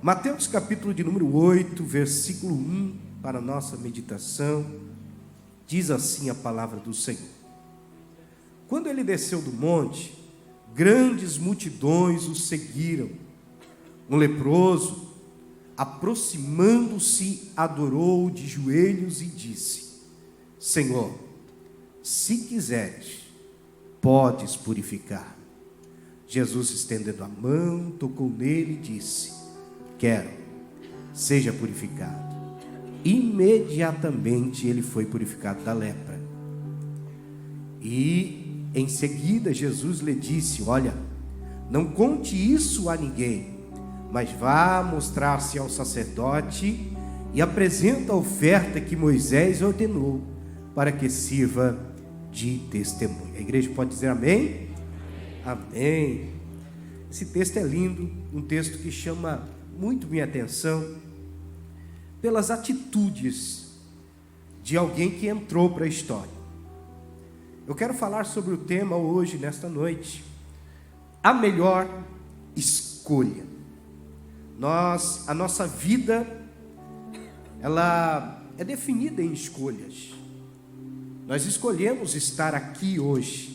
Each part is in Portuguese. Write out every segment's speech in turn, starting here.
Mateus capítulo de número 8, versículo 1, para a nossa meditação, diz assim a palavra do Senhor. Quando ele desceu do monte, grandes multidões o seguiram. Um leproso, aproximando-se, adorou de joelhos e disse: Senhor, se quiseres, podes purificar. Jesus, estendendo a mão, tocou nele e disse: quero, seja purificado. Imediatamente ele foi purificado da lepra. E em seguida Jesus lhe disse: olha, não conte isso a ninguém, mas vá mostrar-se ao sacerdote e apresenta a oferta que Moisés ordenou, para que sirva de testemunho. A igreja pode dizer amém? Amém. Esse texto é lindo, um texto que chama muito minha atenção pelas atitudes de alguém que entrou para a história. Eu quero falar sobre o tema hoje, nesta noite, a melhor escolha. A nossa vida, ela é definida em escolhas. Nós escolhemos estar aqui hoje.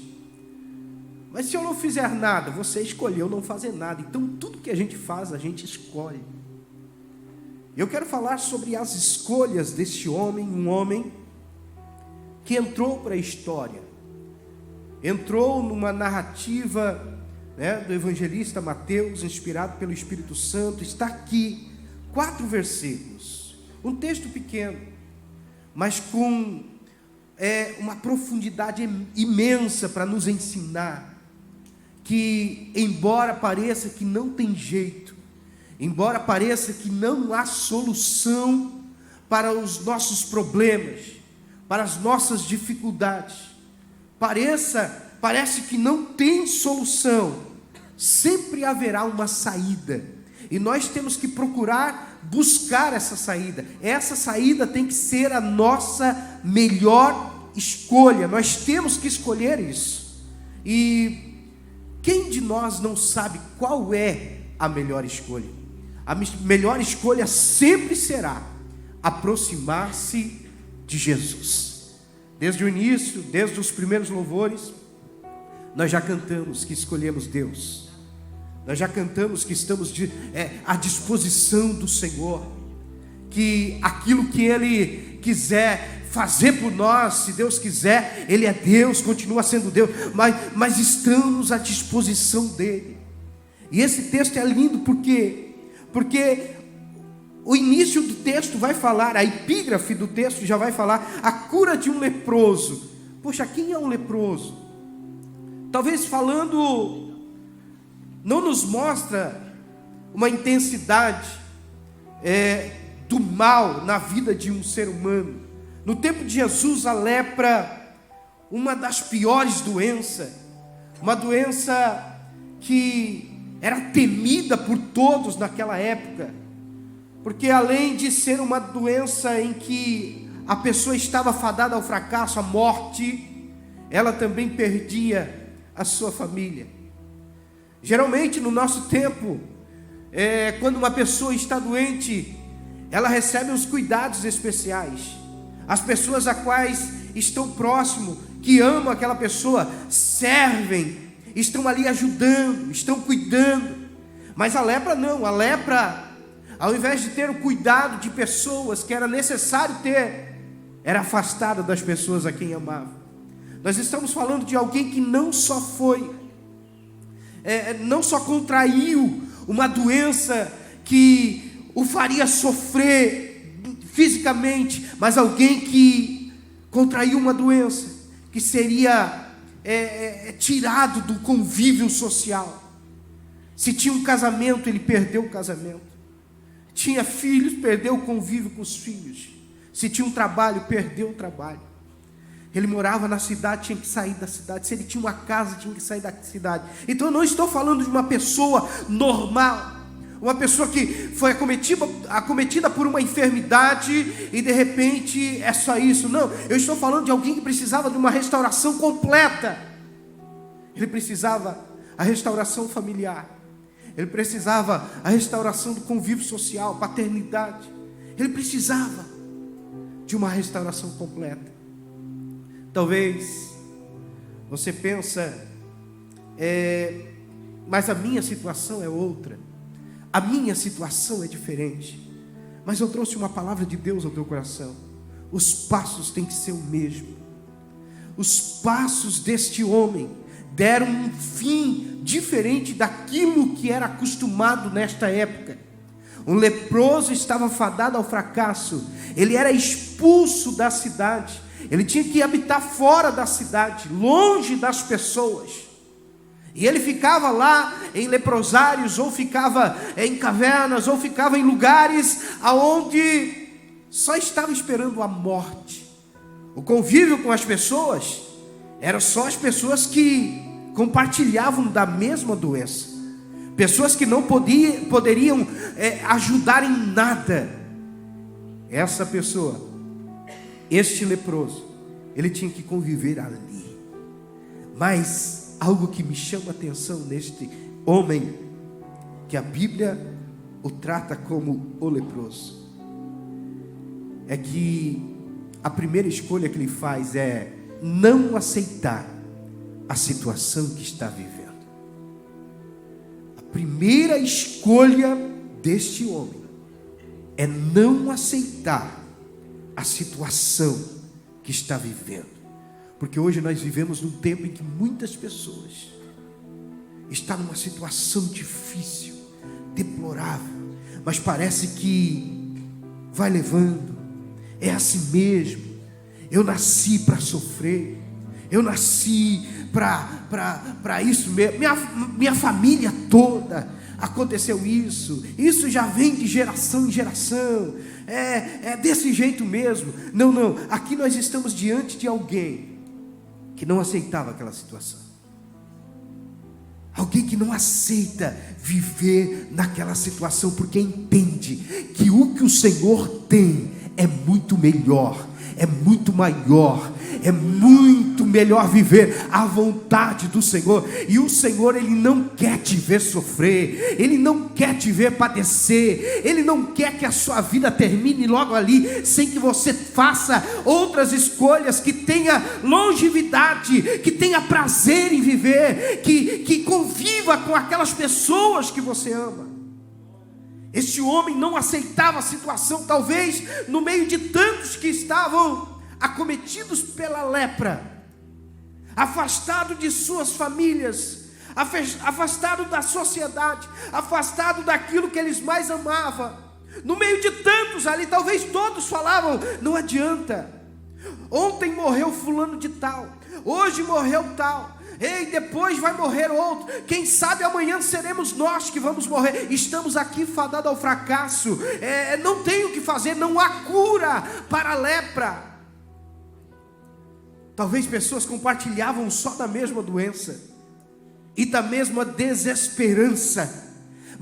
Mas se eu não fizer nada, você escolheu não fazer nada. Então tudo que a gente faz, a gente escolhe. Eu quero falar sobre as escolhas desse homem, um homem que entrou para a história. Entrou numa narrativa, do evangelista Mateus, inspirado pelo Espírito Santo. Está aqui, 4 versículos. Um texto pequeno, mas com uma profundidade imensa para nos ensinar que, embora pareça que não tem jeito, embora pareça que não há solução para os nossos problemas, para as nossas dificuldades, parece que não tem solução, sempre haverá uma saída, e nós temos que procurar buscar essa saída. Essa saída tem que ser a nossa melhor escolha. Nós temos que escolher isso. E quem de nós não sabe qual é a melhor escolha? A melhor escolha sempre será aproximar-se de Jesus. Desde o início, desde os primeiros louvores, nós já cantamos que escolhemos Deus. Nós já cantamos que estamos à disposição do Senhor, que aquilo que Ele quiser fazer por nós, se Deus quiser, Ele é Deus, continua sendo Deus, mas estamos à disposição dEle. E esse texto é lindo porque o início do texto vai falar, a epígrafe do texto já vai falar a cura de um leproso. Poxa, quem é um leproso? Talvez falando, não nos mostra uma intensidade do mal na vida de um ser humano. No tempo de Jesus, a lepra, uma das piores doenças, uma doença que era temida por todos naquela época, porque além de ser uma doença em que a pessoa estava fadada ao fracasso, à morte, ela também perdia a sua família. Geralmente no nosso tempo, quando uma pessoa está doente, ela recebe os cuidados especiais. As pessoas a quais estão próximo, que amam aquela pessoa, servem, estão ali ajudando, estão cuidando. Mas a lepra não, a lepra, ao invés de ter o cuidado de pessoas que era necessário ter, era afastada das pessoas a quem amava. Nós estamos falando de alguém que não só contraiu uma doença que o faria sofrer fisicamente, mas alguém que contraiu uma doença que seria tirado do convívio social. Se tinha um casamento, ele perdeu o casamento. Tinha filhos, perdeu o convívio com os filhos. Se tinha um trabalho, perdeu o trabalho. Ele morava na cidade, tinha que sair da cidade. Se ele tinha uma casa, tinha que sair da cidade. Então eu não estou falando de uma pessoa normal, uma pessoa que foi acometida por uma enfermidade e de repente é só isso. Não, eu estou falando de alguém que precisava de uma restauração completa. Ele precisava a restauração familiar. Ele precisava a restauração do convívio social, paternidade. Ele precisava de uma restauração completa. Talvez você pensa, mas a minha situação é outra. A minha situação é diferente. Mas eu trouxe uma palavra de Deus ao teu coração. Os passos têm que ser o mesmo. Os passos deste homem deram um fim diferente daquilo que era acostumado nesta época. Um leproso estava fadado ao fracasso. Ele era expulso da cidade. Ele tinha que habitar fora da cidade, longe das pessoas. E ele ficava lá em leprosários, ou ficava em cavernas, ou ficava em lugares aonde só estava esperando a morte. O convívio com as pessoas eram só as pessoas que compartilhavam da mesma doença, pessoas que não poderiam ajudar em nada. Essa pessoa, este leproso, ele tinha que conviver ali. Mas algo que me chama a atenção neste homem, que a Bíblia o trata como o leproso, é que a primeira escolha que ele faz é não aceitar a situação que está vivendo. A primeira escolha deste homem é não aceitar a situação que está vivendo. Porque hoje nós vivemos num tempo em que muitas pessoas estão numa situação difícil, deplorável, mas parece que vai levando. É assim mesmo. Eu nasci para sofrer. Eu nasci para isso mesmo. Minha família toda aconteceu isso. Isso já vem de geração em geração. É desse jeito mesmo. Não. Aqui nós estamos diante de alguém que não aceitava aquela situação. Alguém que não aceita viver naquela situação, porque entende que o Senhor tem é muito melhor, é muito maior, é muito melhor viver a vontade do Senhor. E o Senhor, Ele não quer te ver sofrer, Ele não quer te ver padecer, Ele não quer que a sua vida termine logo ali, sem que você faça outras escolhas, que tenha longevidade, que tenha prazer em viver, que conviva com aquelas pessoas que você ama. Este homem não aceitava a situação, talvez no meio de tantos que estavam acometidos pela lepra, afastado de suas famílias, afastado da sociedade, afastado daquilo que eles mais amavam. No meio de tantos ali, talvez todos falavam: não adianta, ontem morreu fulano de tal, hoje morreu tal, ei, depois vai morrer outro, quem sabe amanhã seremos nós que vamos morrer, estamos aqui fadados ao fracasso, não tem o que fazer, não há cura para a lepra. Talvez pessoas compartilhavam só da mesma doença e da mesma desesperança,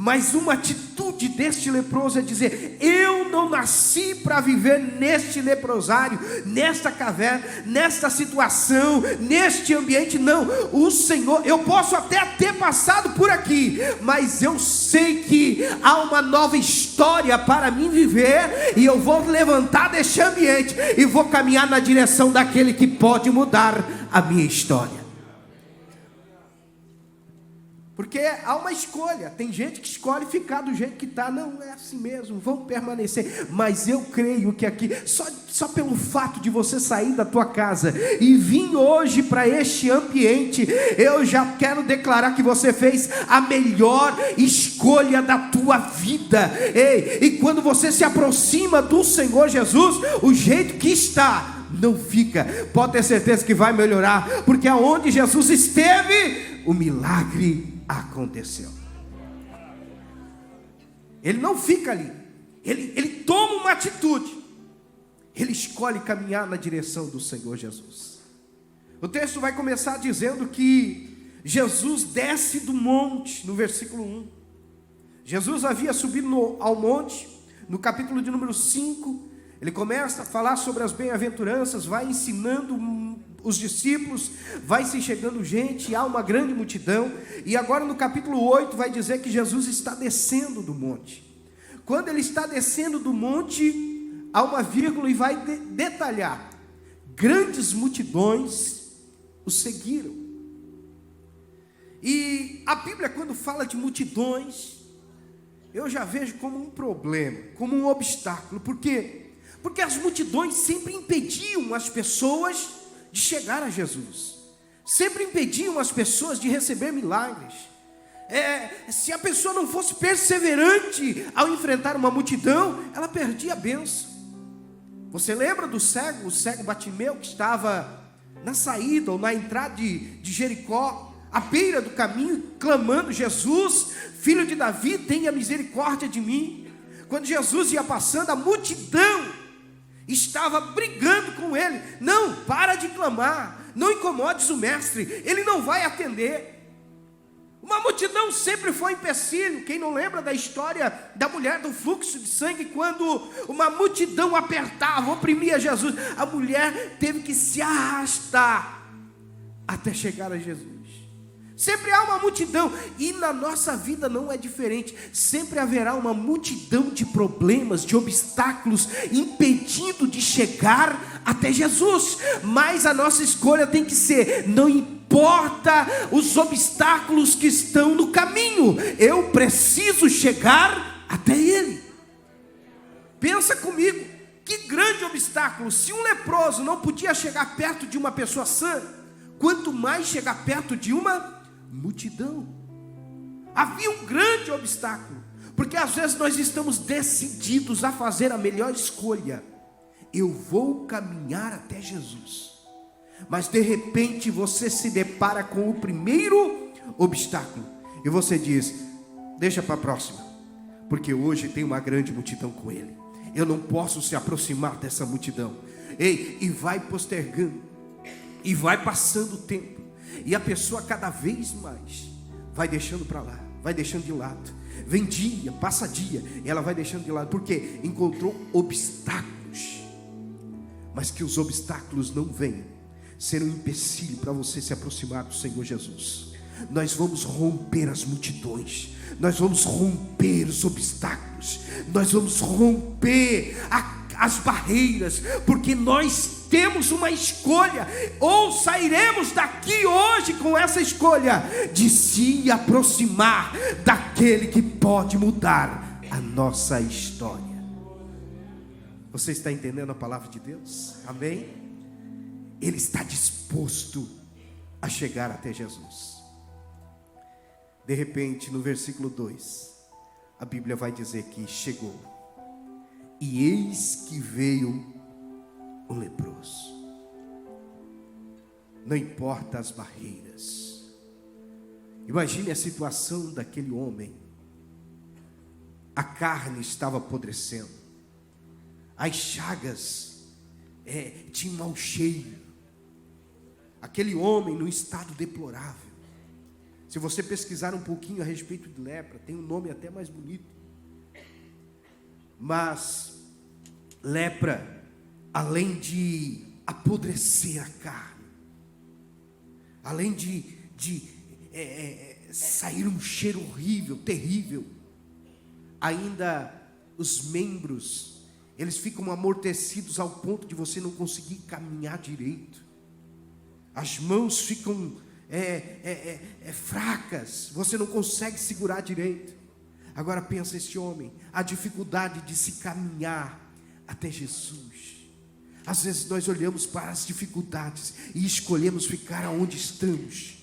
mas uma atitude deste leproso é dizer: eu não nasci para viver neste leprosário, nesta caverna, nesta situação, neste ambiente. Não, o Senhor, eu posso até ter passado por aqui, mas eu sei que há uma nova história para mim viver, e eu vou levantar deste ambiente e vou caminhar na direção daquele que pode mudar a minha história. Porque há uma escolha. Tem gente que escolhe ficar do jeito que está. Não, é assim mesmo, vamos permanecer. Mas eu creio que aqui, só pelo fato de você sair da tua casa e vir hoje para este ambiente, eu já quero declarar que você fez a melhor escolha da tua vida. Ei, e quando você se aproxima do Senhor Jesus, o jeito que está não fica. Pode ter certeza que vai melhorar, porque aonde Jesus esteve, o milagre aconteceu. Ele não fica ali, ele toma uma atitude, ele escolhe caminhar na direção do Senhor Jesus. O texto vai começar dizendo que Jesus desce do monte, no versículo 1. Jesus havia subido ao monte, no capítulo de número 5, ele começa a falar sobre as bem-aventuranças, vai ensinando os discípulos, vai se chegando gente, há uma grande multidão, e agora no capítulo 8 vai dizer que Jesus está descendo do monte. Quando ele está descendo do monte, há uma vírgula e vai detalhar: grandes multidões o seguiram. E a Bíblia, quando fala de multidões, eu já vejo como um problema, como um obstáculo. Por quê? Porque as multidões sempre impediam as pessoas de chegar a Jesus, sempre impediam as pessoas de receber milagres. Se a pessoa não fosse perseverante ao enfrentar uma multidão, ela perdia a bênção. Você lembra do cego, o cego Bartimeu, que estava na saída ou na entrada de Jericó, à beira do caminho, clamando: Jesus, filho de Davi, tenha misericórdia de mim. Quando Jesus ia passando, a multidão estava brigando com ele: não, para de clamar, não incomodes o mestre, ele não vai atender. Uma multidão sempre foi empecilho. Quem não lembra da história da mulher do fluxo de sangue, quando uma multidão apertava, oprimia Jesus, a mulher teve que se arrastar até chegar a Jesus. Sempre há uma multidão, e na nossa vida não é diferente. Sempre haverá uma multidão de problemas, de obstáculos, impedindo de chegar até Jesus. Mas a nossa escolha tem que ser: não importa os obstáculos que estão no caminho, eu preciso chegar até Ele. Pensa comigo, que grande obstáculo! Se um leproso não podia chegar perto de uma pessoa sã, quanto mais chegar perto de uma multidão. Havia um grande obstáculo, porque às vezes nós estamos decididos a fazer a melhor escolha: eu vou caminhar até Jesus, mas de repente você se depara com o primeiro obstáculo, e você diz: deixa para a próxima, porque hoje tem uma grande multidão com ele, eu não posso se aproximar dessa multidão. E vai postergando, e vai passando o tempo, e a pessoa cada vez mais vai deixando para lá, vai deixando de lado. Vem dia, passa dia, e ela vai deixando de lado, porque encontrou obstáculos. Mas que os obstáculos não venham ser um empecilho para você se aproximar do Senhor Jesus. Nós vamos romper as multidões, nós vamos romper os obstáculos, nós vamos romper as barreiras, porque nós temos uma escolha: ou sairemos daqui hoje com essa escolha de se aproximar daquele que pode mudar a nossa história. Você está entendendo a palavra de Deus? Amém? Ele está disposto a chegar até Jesus. De repente, no versículo 2, a Bíblia vai dizer que chegou, e eis que veio o leproso. Não importa as barreiras. Imagine a situação daquele homem. A carne estava apodrecendo, as chagas tinham mau cheiro. Aquele homem num estado deplorável. Se você pesquisar um pouquinho a respeito de lepra, tem um nome até mais bonito. Mas lepra, além de apodrecer a carne, além de sair um cheiro horrível, terrível, ainda os membros, eles ficam amortecidos ao ponto de você não conseguir caminhar direito. As mãos ficam fracas, você não consegue segurar direito. Agora pensa esse homem, a dificuldade de se caminhar até Jesus. Às vezes nós olhamos para as dificuldades e escolhemos ficar aonde estamos.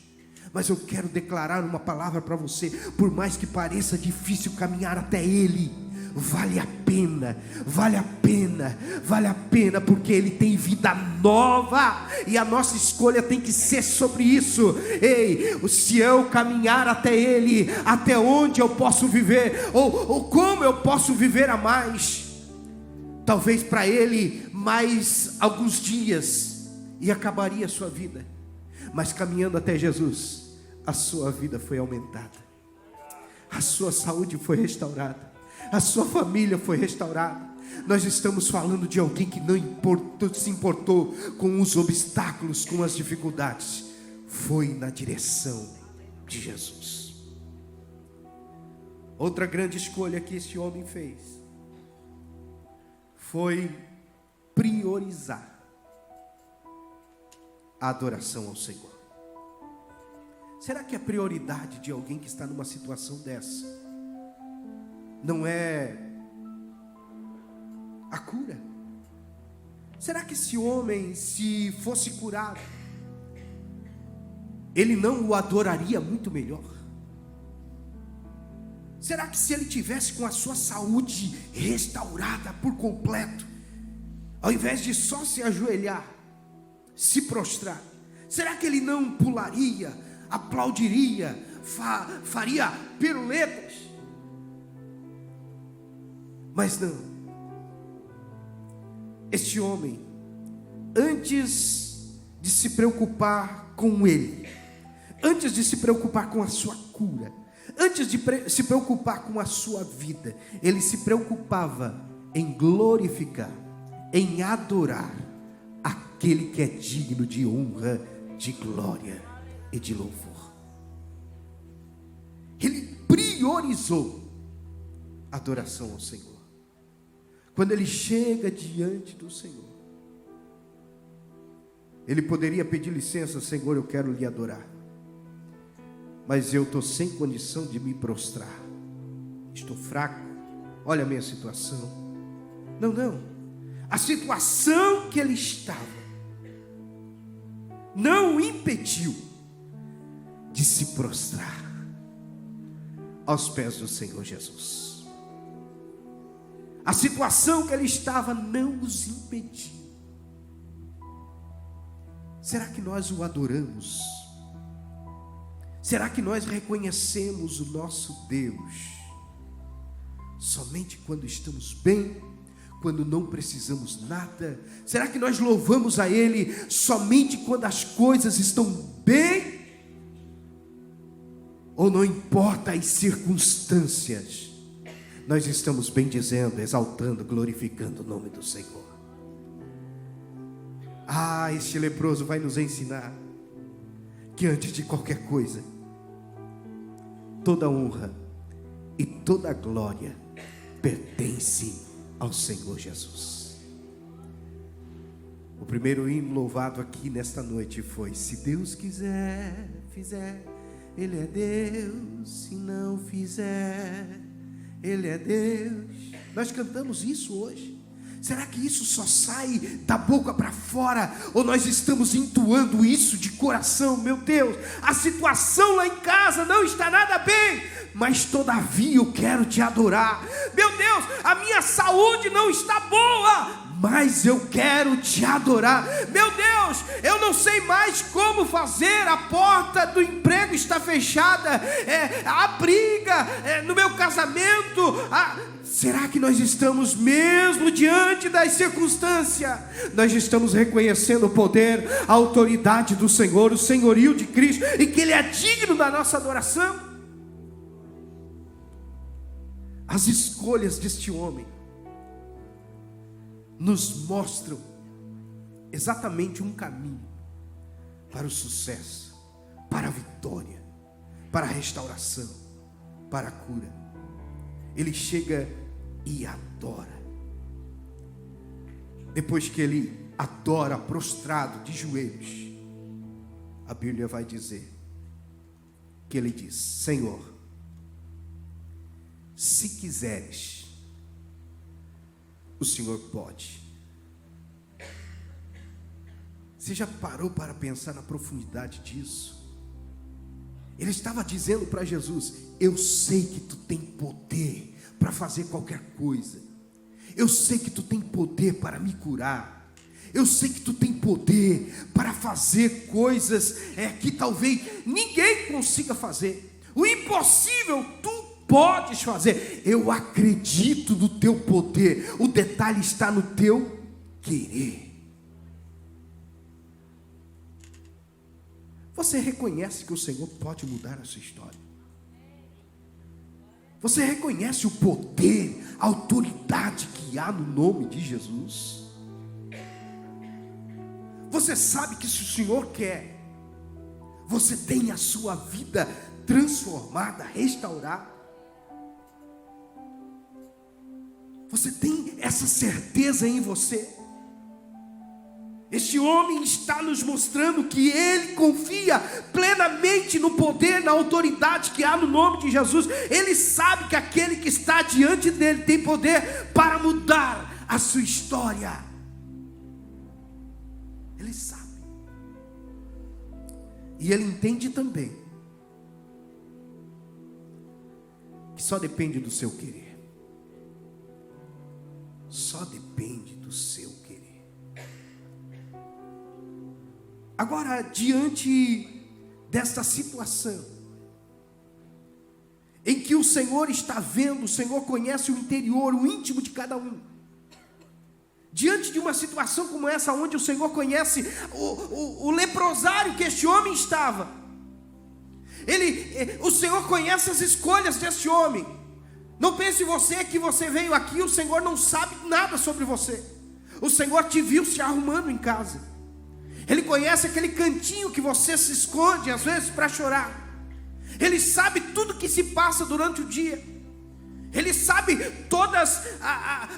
Mas eu quero declarar uma palavra para você: por mais que pareça difícil caminhar até Ele, vale a pena, vale a pena, vale a pena, porque Ele tem vida nova, e a nossa escolha tem que ser sobre isso. Ei, se eu caminhar até Ele, até onde eu posso viver, ou como eu posso viver a mais? Talvez para Ele mais alguns dias e acabaria a sua vida, mas caminhando até Jesus, a sua vida foi aumentada, a sua saúde foi restaurada, a sua família foi restaurada, Nós estamos falando de alguém que não se importou com os obstáculos, com as dificuldades. Foi na direção de Jesus. Outra grande escolha que este homem fez foi priorizar a adoração ao Senhor. Será que a prioridade de alguém que está numa situação dessa não é a cura? Será que esse homem, se fosse curado, ele não o adoraria muito melhor? Será que se ele tivesse com a sua saúde restaurada por completo, ao invés de só se ajoelhar, se prostrar, será que ele não pularia, aplaudiria, faria piruletas? Mas não. Este homem, antes de se preocupar com ele, antes de se preocupar com a sua cura, antes de se preocupar com a sua vida, ele se preocupava em glorificar, em adorar aquele que é digno de honra, de glória e de louvor. Ele priorizou a adoração ao Senhor. Quando ele chega diante do Senhor, ele poderia pedir licença: Senhor, eu quero lhe adorar, mas eu estou sem condição de me prostrar, estou fraco, olha a minha situação. Não, a situação que ele estava não o impediu de se prostrar aos pés do Senhor Jesus. A situação que ele estava não os impediu. Será que nós o adoramos? Será que nós reconhecemos o nosso Deus somente quando estamos bem, quando não precisamos nada? Será que nós louvamos a Ele somente quando as coisas estão bem? Ou não importa as circunstâncias, nós estamos bendizendo, exaltando, glorificando o nome do Senhor? Este leproso vai nos ensinar que antes de qualquer coisa, toda honra e toda glória pertence ao Senhor Jesus. O primeiro hino louvado aqui nesta noite foi: se Deus quiser, fizer, Ele é Deus. Se não fizer, Ele é Deus. Nós cantamos isso hoje. Será que isso só sai da boca para fora, ou nós estamos entoando isso de coração? Meu Deus, a situação lá em casa não está nada bem, mas todavia eu quero te adorar. Meu Deus, a minha saúde não está boa, mas eu quero te adorar. Meu Deus, eu não sei mais como fazer, a porta do emprego está fechada, há briga no meu casamento. Será que nós estamos mesmo diante das circunstâncias? Nós estamos reconhecendo o poder, a autoridade do Senhor, o senhorio de Cristo, e que Ele é digno da nossa adoração? As escolhas deste homem nos mostram exatamente um caminho para o sucesso, para a vitória, para a restauração, para a cura. Ele chega e adora. Depois que ele adora prostrado de joelhos, a Bíblia vai dizer que ele diz: Senhor, se quiseres, o Senhor pode. Você já parou para pensar na profundidade disso? Ele estava dizendo para Jesus: eu sei que tu tem poder para fazer qualquer coisa. Eu sei que tu tem poder para me curar. Eu sei que tu tem poder para fazer coisas que talvez ninguém consiga fazer. O impossível tu podes fazer. Eu acredito no teu poder. O detalhe está no teu querer. Você reconhece que o Senhor pode mudar a sua história? Você reconhece o poder, a autoridade que há no nome de Jesus? Você sabe que se o Senhor quer, você tem a sua vida transformada, restaurada? Você tem essa certeza em você? Este homem está nos mostrando que ele confia plenamente no poder, na autoridade que há no nome de Jesus. Ele sabe que aquele que está diante dele tem poder para mudar a sua história. Ele sabe. E ele entende também que só depende do seu querer. Só depende do seu querer. Agora, diante desta situação, em que o Senhor está vendo, o Senhor conhece o interior, o íntimo de cada um. Diante de uma situação como essa, onde o Senhor conhece o leprosário que este homem estava, o Senhor conhece as escolhas deste homem. Não pense você que você veio aqui, o Senhor não sabe nada sobre você. O Senhor te viu se arrumando em casa. Ele conhece aquele cantinho que você se esconde às vezes para chorar. Ele sabe tudo que se passa durante o dia. Ele sabe todas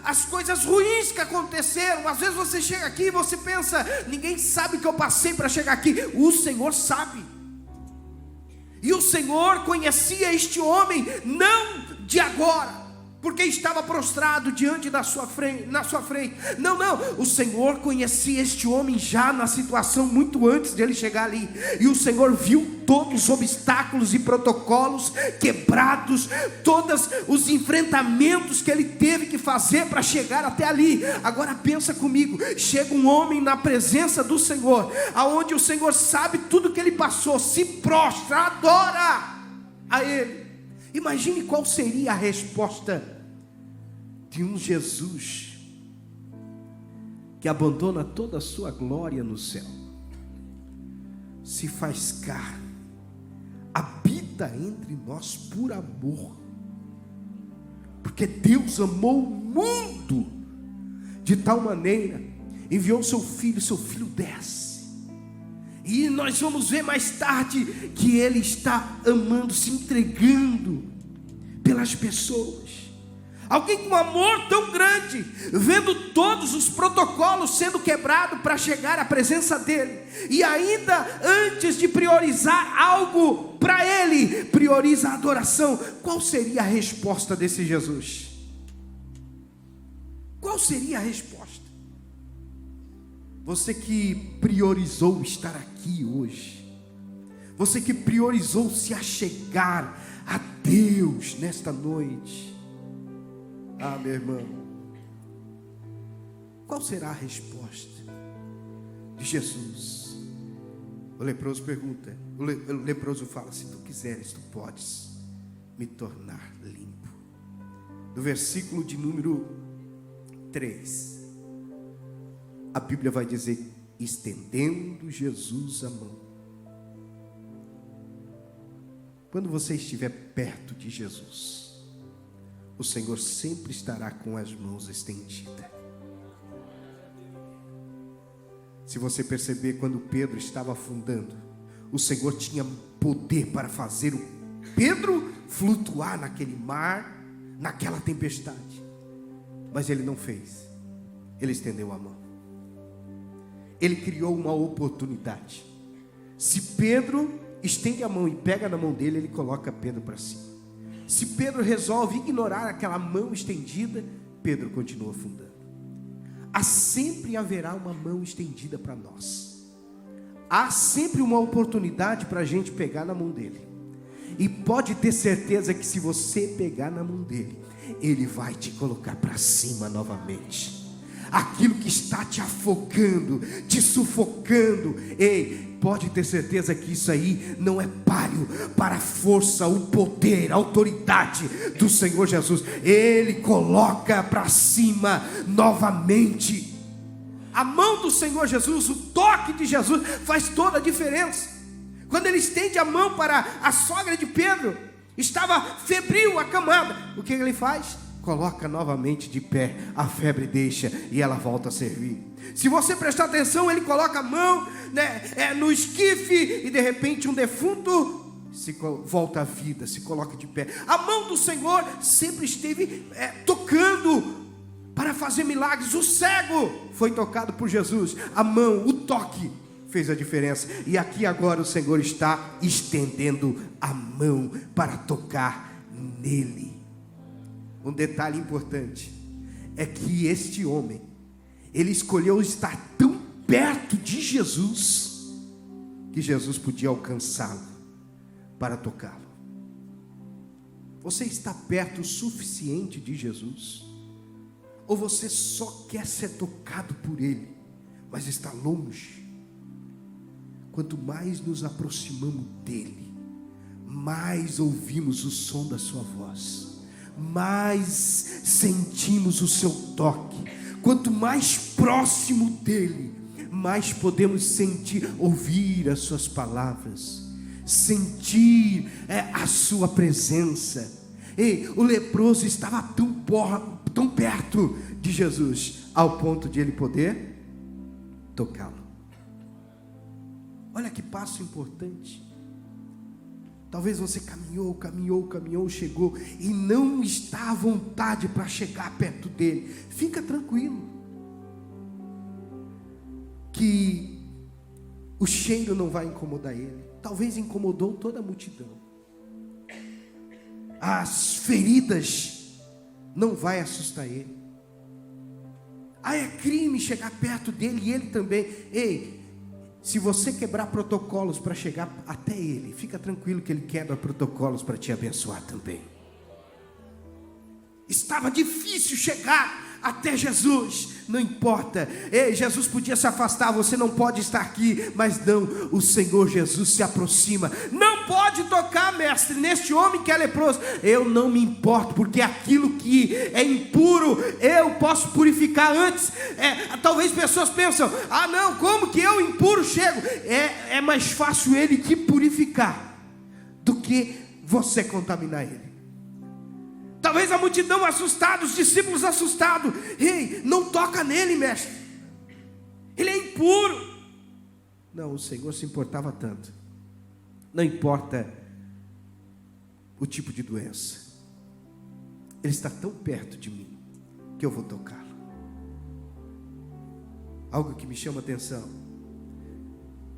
as coisas ruins que aconteceram. Às vezes você chega aqui e você pensa: ninguém sabe o que eu passei para chegar aqui. O Senhor sabe. E o Senhor conhecia este homem não de agora, porque estava prostrado diante da sua frente, na sua frente. Não, o Senhor conhecia este homem já na situação muito antes de ele chegar ali. E o Senhor viu todos os obstáculos e protocolos quebrados, todos os enfrentamentos que ele teve que fazer para chegar até ali. Agora pensa comigo, chega um homem na presença do Senhor, aonde o Senhor sabe tudo que ele passou, se prostra, adora a ele. Imagine qual seria a resposta de um Jesus que abandona toda a sua glória no céu, se faz carne, habita entre nós por amor, porque Deus amou o mundo de tal maneira, enviou seu filho desce. E nós vamos ver mais tarde que ele está amando, se entregando pelas pessoas. Alguém com amor tão grande, vendo todos os protocolos sendo quebrados para chegar à presença dele. E ainda antes de priorizar algo para ele, prioriza a adoração. Qual seria a resposta desse Jesus? Qual seria a resposta? Você que priorizou estar aqui hoje, você que priorizou se achegar a Deus nesta noite, meu irmão, qual será a resposta de Jesus? O leproso pergunta, o leproso fala: se tu quiseres, tu podes me tornar limpo. No versículo de número 3, a Bíblia vai dizer: estendendo Jesus a mão. Quando você estiver perto de Jesus, o Senhor sempre estará com as mãos estendidas. Se você perceber, quando Pedro estava afundando, o Senhor tinha poder para fazer o Pedro flutuar naquele mar, naquela tempestade, mas ele não fez. Ele estendeu a mão. Ele criou uma oportunidade. Se Pedro estende a mão e pega na mão dele, ele coloca Pedro para cima. Se Pedro resolve ignorar aquela mão estendida, Pedro continua afundando. Sempre haverá uma mão estendida para nós. Há sempre uma oportunidade para a gente pegar na mão dele. E pode ter certeza que se você pegar na mão dele, ele vai te colocar para cima novamente. Aquilo que está te afogando, te sufocando, pode ter certeza que isso aí não é páreo para a força, o poder, a autoridade do Senhor Jesus. Ele coloca para cima novamente. A mão do Senhor Jesus, o toque de Jesus faz toda a diferença. Quando ele estende a mão para a sogra de Pedro, estava febril, acamada, o que ele faz? coloca novamente de pé, a febre deixa e ela volta a servir. Se você prestar atenção, ele coloca a mão, né, no esquife e de repente um defunto volta à vida, se coloca de pé. A mão do Senhor sempre esteve tocando para fazer milagres. O cego foi tocado por Jesus. A mão, o toque fez a diferença. E aqui agora o Senhor está estendendo a mão para tocar nele. Um detalhe importante é que este homem, ele escolheu estar tão perto de Jesus que Jesus podia alcançá-lo para tocá-lo. Você está perto o suficiente de Jesus? Ou você só quer ser tocado por Ele, mas está longe? Quanto mais nos aproximamos dEle, mais ouvimos o som da sua voz, mais sentimos o seu toque. Quanto mais próximo dEle, mais podemos sentir, ouvir as suas palavras, sentir a sua presença. O leproso estava tão perto de Jesus, ao ponto de ele poder tocá-lo. Olha que passo importante. Talvez você caminhou, chegou e não está à vontade para chegar perto dele. Fica tranquilo, que o cheiro não vai incomodar ele. Talvez incomodou toda a multidão. As feridas não vai assustar ele. É crime chegar perto dele e ele também. Se você quebrar protocolos para chegar até ele, fica tranquilo que ele quebra protocolos para te abençoar também. Estava difícil chegar até Jesus, não importa. Jesus podia se afastar, você não pode estar aqui, mas não, o Senhor Jesus se aproxima. Não pode tocar, mestre, neste homem que é leproso. Eu não me importo, porque aquilo que é impuro eu posso purificar antes. Talvez pessoas pensam: não, como que eu impuro chego? É mais fácil ele te purificar do que você contaminar ele. Talvez a multidão assustada, os discípulos assustados. Não toca nele, mestre, ele é impuro. Não, o Senhor se importava tanto. Não importa o tipo de doença, ele está tão perto de mim que eu vou tocá-lo. Algo que me chama a atenção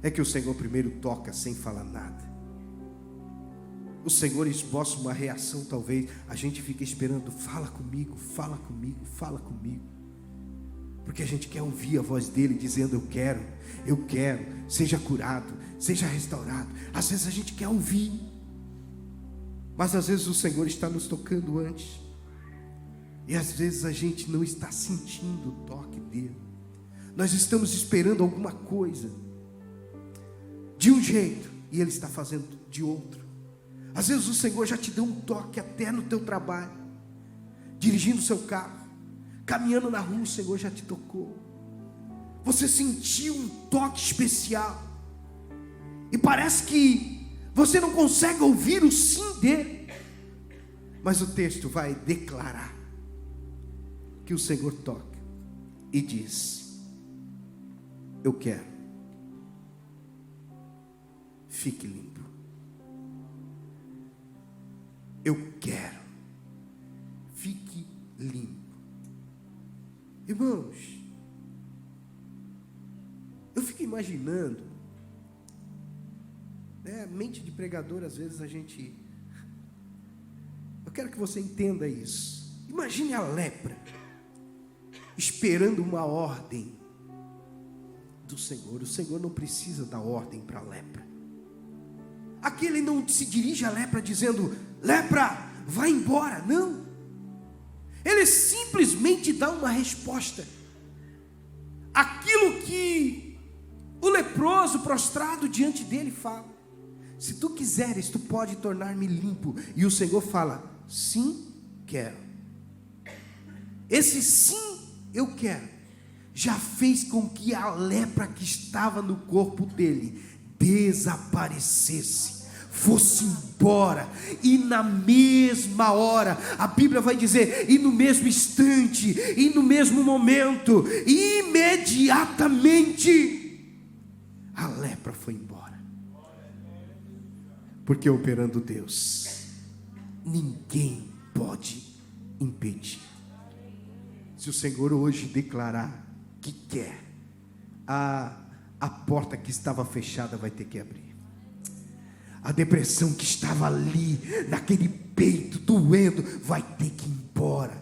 é que o Senhor primeiro toca sem falar nada. O Senhor esboça uma reação, talvez a gente fica esperando: fala comigo, fala comigo, fala comigo. Porque a gente quer ouvir a voz dele dizendo: eu quero, seja curado, seja restaurado. Às vezes a gente quer ouvir, mas às vezes o Senhor está nos tocando antes, e às vezes a gente não está sentindo o toque dele. Nós estamos esperando alguma coisa de um jeito e ele está fazendo de outro. Às vezes o Senhor já te deu um toque até no teu trabalho, dirigindo o seu carro, caminhando na rua, o Senhor já te tocou. Você sentiu um toque especial, e parece que você não consegue ouvir o sim dele, mas o texto vai declarar que o Senhor toca e diz: eu quero, fique limpo. Eu quero, fique limpo. Irmãos, eu fico imaginando, mente de pregador, às vezes eu quero que você entenda isso. Imagine a lepra esperando uma ordem do Senhor. O Senhor não precisa dar ordem para a lepra. Aqui ele não se dirige à lepra dizendo: lepra, vai embora. Não, ele simplesmente dá uma resposta. Aquilo que o leproso prostrado diante dele fala: se tu quiseres, tu pode tornar-me limpo. E o Senhor fala: sim, quero. Esse sim, eu quero, já fez com que a lepra que estava no corpo dele desaparecesse. fosse embora, e na mesma hora, a Bíblia vai dizer, e no mesmo instante, e no mesmo momento, imediatamente, a lepra foi embora. Porque operando Deus, ninguém pode impedir. Se o Senhor hoje declarar que quer, a porta que estava fechada vai ter que abrir. A depressão que estava ali, naquele peito doendo, vai ter que ir embora.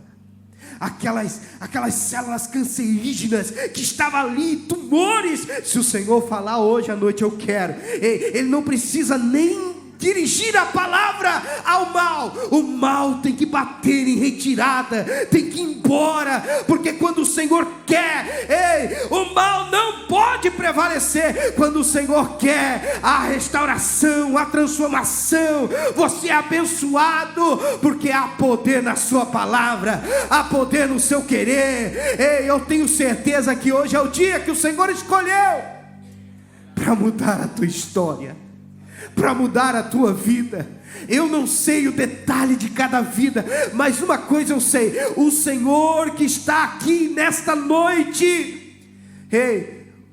Aquelas células cancerígenas que estavam ali, tumores, se o Senhor falar hoje à noite, eu quero, Ele não precisa nem dirigir a palavra ao mal. O mal tem que bater em retirada, tem que ir embora, porque quando o Senhor quer, o mal não pode prevalecer. Quando o Senhor quer a restauração, a transformação, você é abençoado, porque há poder na sua palavra, há poder no seu querer. Eu tenho certeza que hoje é o dia que o Senhor escolheu para mudar a tua história, para mudar a tua vida. Eu não sei o detalhe de cada vida, mas uma coisa eu sei: o Senhor que está aqui nesta noite,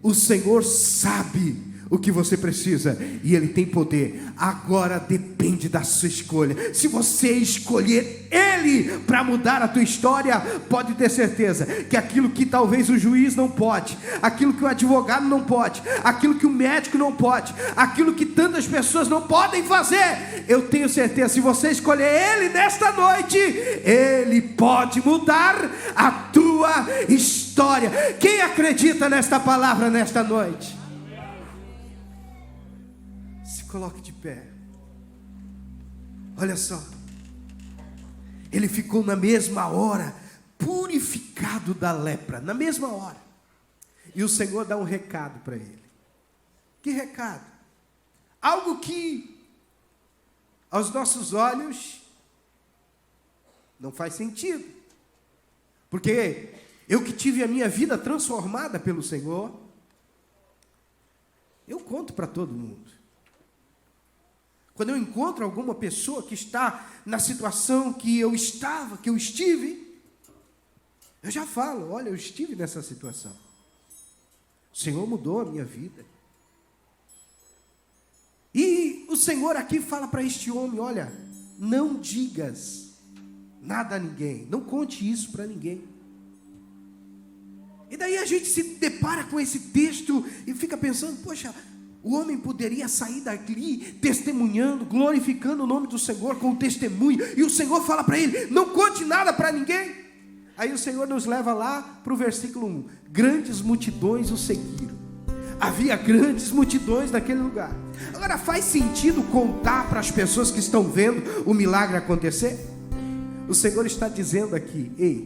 o Senhor sabe o que você precisa, e Ele tem poder. Agora depende da sua escolha. Se você escolher Ele para mudar a tua história, pode ter certeza que aquilo que talvez o juiz não pode, aquilo que o advogado não pode, aquilo que o médico não pode, aquilo que tantas pessoas não podem fazer, eu tenho certeza, se você escolher Ele nesta noite, Ele pode mudar a tua história. Quem acredita nesta palavra nesta noite? Coloque de pé. Olha só, ele ficou na mesma hora purificado da lepra, na mesma hora. E o Senhor dá um recado para ele. Que recado? Algo que aos nossos olhos não faz sentido, porque eu que tive a minha vida transformada pelo Senhor, eu conto para todo mundo. Quando eu encontro alguma pessoa que está na situação que eu estava, que eu estive, eu já falo: olha, eu estive nessa situação, o Senhor mudou a minha vida. E o Senhor aqui fala para este homem: olha, não digas nada a ninguém, não conte isso para ninguém. E daí a gente se depara com esse texto e fica pensando: poxa, o homem poderia sair daqui testemunhando, glorificando o nome do Senhor com o testemunho, e o Senhor fala para ele: não conte nada para ninguém. Aí o Senhor nos leva lá para o versículo 1: grandes multidões o seguiram. Havia grandes multidões naquele lugar. Agora, faz sentido contar para as pessoas que estão vendo o milagre acontecer? O Senhor está dizendo aqui: ei,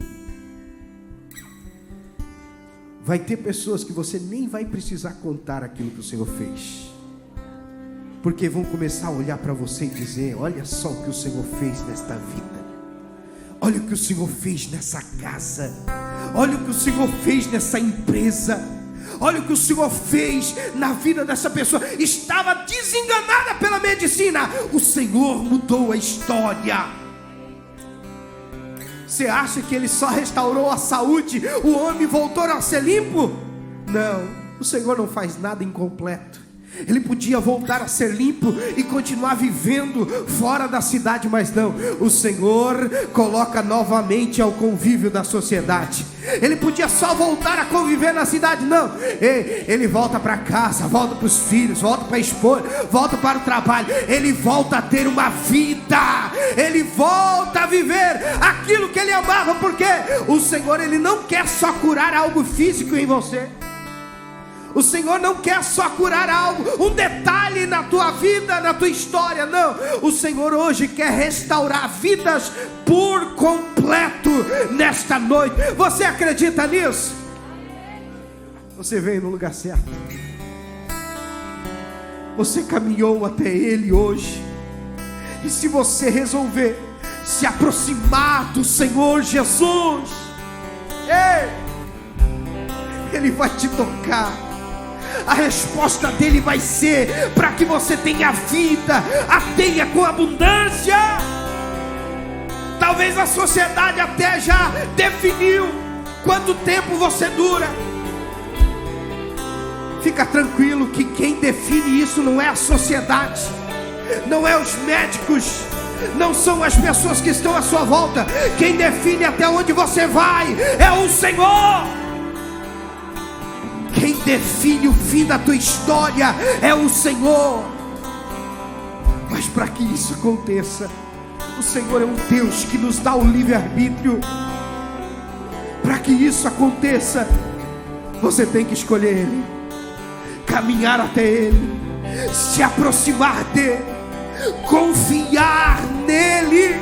vai ter pessoas que você nem vai precisar contar aquilo que o Senhor fez, porque vão começar a olhar para você e dizer: olha só o que o Senhor fez nesta vida, olha o que o Senhor fez nessa casa, olha o que o Senhor fez nessa empresa, olha o que o Senhor fez na vida dessa pessoa. Estava desenganada pela medicina, o Senhor mudou a história. Você acha que Ele só restaurou a saúde, o homem voltou a ser limpo? Não, o Senhor não faz nada incompleto. Ele podia voltar a ser limpo e continuar vivendo fora da cidade, mas não. O Senhor coloca novamente ao convívio da sociedade. Ele podia só voltar a conviver na cidade, não. Ele volta para casa, volta para os filhos, volta para a esposa, volta para o trabalho. Ele volta a ter uma vida, ele volta a viver aquilo que ele amava, porque o Senhor, Ele não quer só curar algo físico em você. O Senhor não quer só curar algo, um detalhe na tua vida, na tua história, não. O Senhor hoje quer restaurar vidas por completo nesta noite. Você acredita nisso? Você veio no lugar certo. Você caminhou até Ele hoje. E se você resolver se aproximar do Senhor Jesus, Ele vai te tocar. a resposta dele vai ser para que você tenha vida, a tenha com abundância. Talvez a sociedade até já definiu quanto tempo você dura. Fica tranquilo que quem define isso não é a sociedade, não é os médicos, não são as pessoas que estão à sua volta. Quem define até onde você vai é o Senhor. Quem define o fim da tua história é o Senhor. Mas para que isso aconteça, o Senhor é um Deus que nos dá o livre-arbítrio. Para que isso aconteça, você tem que escolher Ele, caminhar até Ele, se aproximar dEle, confiar nele.